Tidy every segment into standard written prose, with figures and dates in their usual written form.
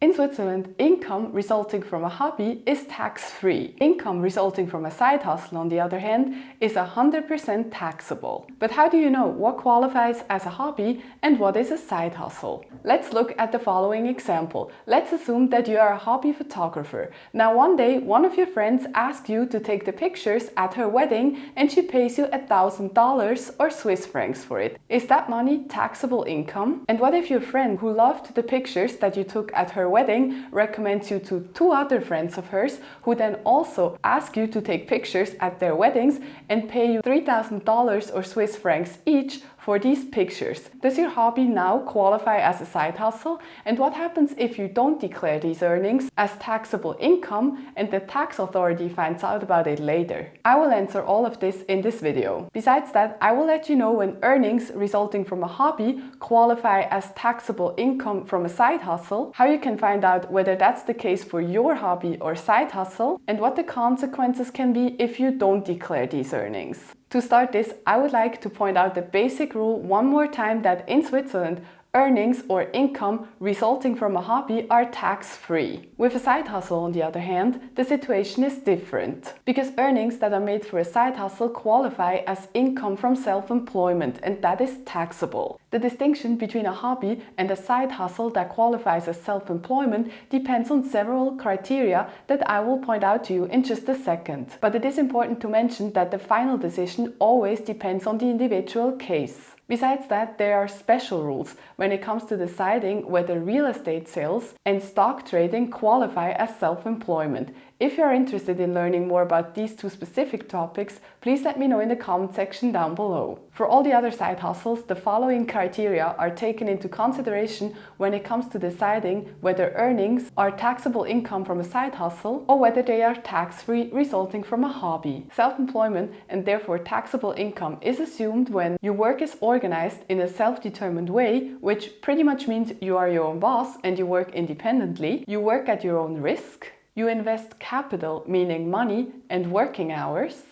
In Switzerland, income resulting from a hobby is tax-free. Income resulting from a side hustle, on the other hand, is 100% taxable. But how do you know what qualifies as a hobby and what is a side hustle? Let's look at the following example. Let's assume that you are a hobby photographer. Now one day, one of your friends asks you to take the pictures at her wedding and she pays you $1,000 or Swiss francs for it. Is that money taxable income? And what if your friend who loved the pictures that you took at her wedding recommends you to two other friends of hers who then also ask you to take pictures at their weddings and pay you $3,000 or Swiss francs each for these pictures? Does your hobby now qualify as a side hustle? And what happens if you don't declare these earnings as taxable income and the tax authority finds out about it later? I will answer all of this in this video. Besides that, I will let you know when earnings resulting from a hobby qualify as taxable income from a side hustle, how you can find out whether that's the case for your hobby or side hustle, and what the consequences can be if you don't declare these earnings. To start this, I would like to point out the basic rule one more time that in Switzerland, earnings or income resulting from a hobby are tax-free. With a side hustle, on the other hand, the situation is different, because earnings that are made for a side hustle qualify as income from self-employment, and that is taxable. The distinction between a hobby and a side hustle that qualifies as self-employment depends on several criteria that I will point out to you in just a second. But it is important to mention that the final decision always depends on the individual case. Besides that, there are special rules when it comes to deciding whether real estate sales and stock trading qualify as self-employment. If you are interested in learning more about these two specific topics, please let me know in the comment section down below. For all the other side hustles, the following criteria are taken into consideration when it comes to deciding whether earnings are taxable income from a side hustle or whether they are tax-free resulting from a hobby. Self-employment and therefore taxable income is assumed when your work is organized in a self-determined way, which pretty much means you are your own boss and you work independently, you work at your own risk, you invest capital, meaning money, and working hours.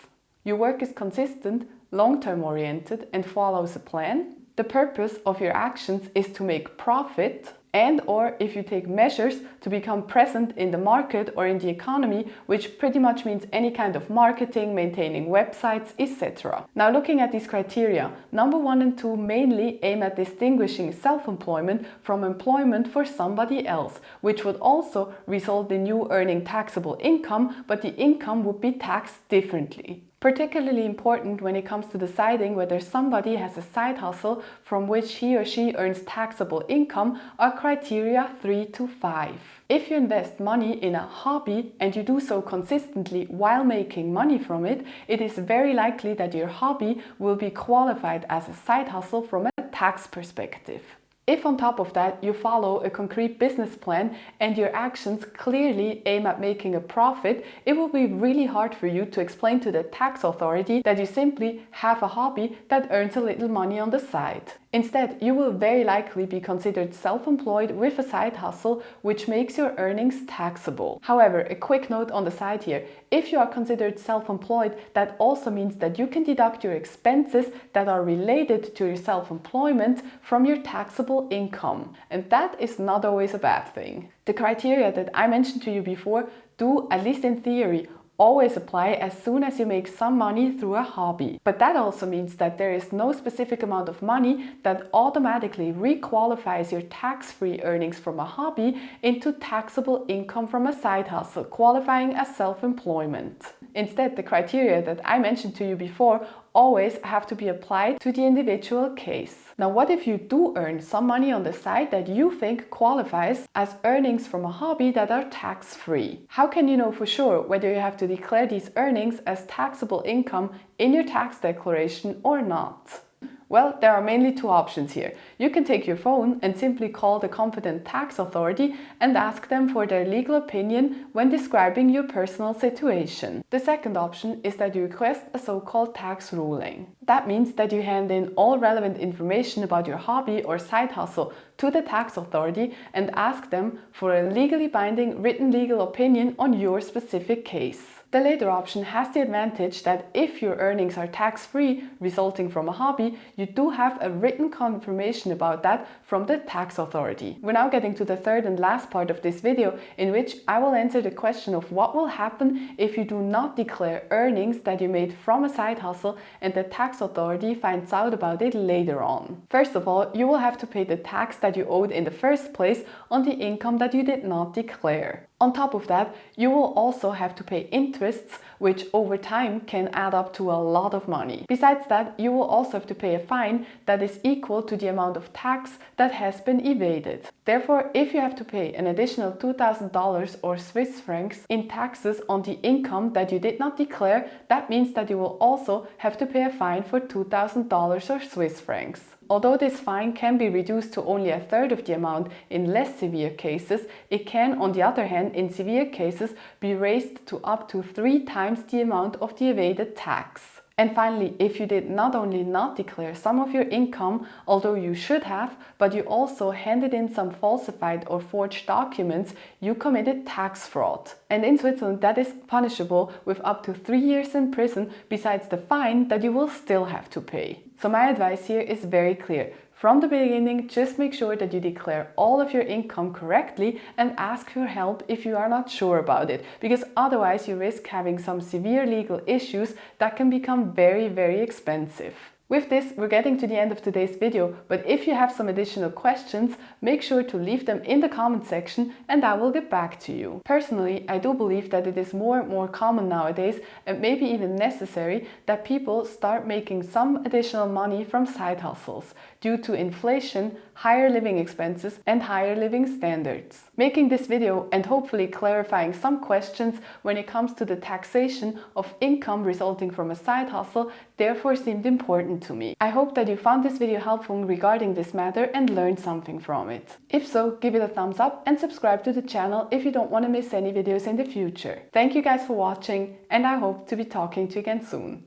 Your work is consistent, long-term oriented, and follows a plan. The purpose of your actions is to make profit, and or if you take measures to become present in the market or in the economy, which pretty much means any kind of marketing, maintaining websites, etc. Now, looking at these criteria, number 1 and 2 mainly aim at distinguishing self-employment from employment for somebody else, which would also result in you earning taxable income, but the income would be taxed differently. Particularly important when it comes to deciding whether somebody has a side hustle from which he or she earns taxable income are criteria 3 to 5. If you invest money in a hobby and you do so consistently while making money from it, it is very likely that your hobby will be qualified as a side hustle from a tax perspective. If on top of that you follow a concrete business plan and your actions clearly aim at making a profit, it will be really hard for you to explain to the tax authority that you simply have a hobby that earns a little money on the side. Instead, you will very likely be considered self-employed with a side hustle, which makes your earnings taxable. However, a quick note on the side here. If you are considered self-employed, that also means that you can deduct your expenses that are related to your self-employment from your taxable income. And that is not always a bad thing. The criteria that I mentioned to you before do, at least in theory, always apply as soon as you make some money through a hobby. But that also means that there is no specific amount of money that automatically requalifies your tax-free earnings from a hobby into taxable income from a side hustle, qualifying as self-employment. Instead, the criteria that I mentioned to you before always have to be applied to the individual case. Now, what if you do earn some money on the side that you think qualifies as earnings from a hobby that are tax-free? How can you know for sure whether you have to declare these earnings as taxable income in your tax declaration or not? Well, there are mainly two options here. You can take your phone and simply call the competent tax authority and ask them for their legal opinion when describing your personal situation. The second option is that you request a so-called tax ruling. That means that you hand in all relevant information about your hobby or side hustle to the tax authority and ask them for a legally binding written legal opinion on your specific case. The later option has the advantage that if your earnings are tax-free resulting from a hobby, you do have a written confirmation about that from the tax authority. We're now getting to the third and last part of this video, in which I will answer the question of what will happen if you do not declare earnings that you made from a side hustle and the tax authority finds out about it later on. First of all, you will have to pay the tax that you owed in the first place on the income that you did not declare. On top of that, you will also have to pay interests, which over time can add up to a lot of money. Besides that, you will also have to pay a fine that is equal to the amount of tax that has been evaded. Therefore, if you have to pay an additional $2,000 or Swiss francs in taxes on the income that you did not declare, that means that you will also have to pay a fine for $2,000 or Swiss francs. Although this fine can be reduced to only a third of the amount in less severe cases, it can, on the other hand, in severe cases, be raised to up to 3 times the amount of the evaded tax. And finally, if you did not only not declare some of your income, although you should have, but you also handed in some falsified or forged documents, you committed tax fraud. And in Switzerland, that is punishable with up to 3 years in prison, besides the fine that you will still have to pay. So my advice here is very clear. From the beginning, just make sure that you declare all of your income correctly and ask for help if you are not sure about it, because otherwise you risk having some severe legal issues that can become very, very expensive. With this, we're getting to the end of today's video, but if you have some additional questions, make sure to leave them in the comment section and I will get back to you. Personally, I do believe that it is more and more common nowadays, and maybe even necessary, that people start making some additional money from side hustles due to inflation, higher living expenses and higher living standards. Making this video and hopefully clarifying some questions when it comes to the taxation of income resulting from a side hustle therefore seemed important to me. I hope that you found this video helpful regarding this matter and learned something from it. If so, give it a thumbs up and subscribe to the channel if you don't want to miss any videos in the future. Thank you guys for watching, and I hope to be talking to you again soon.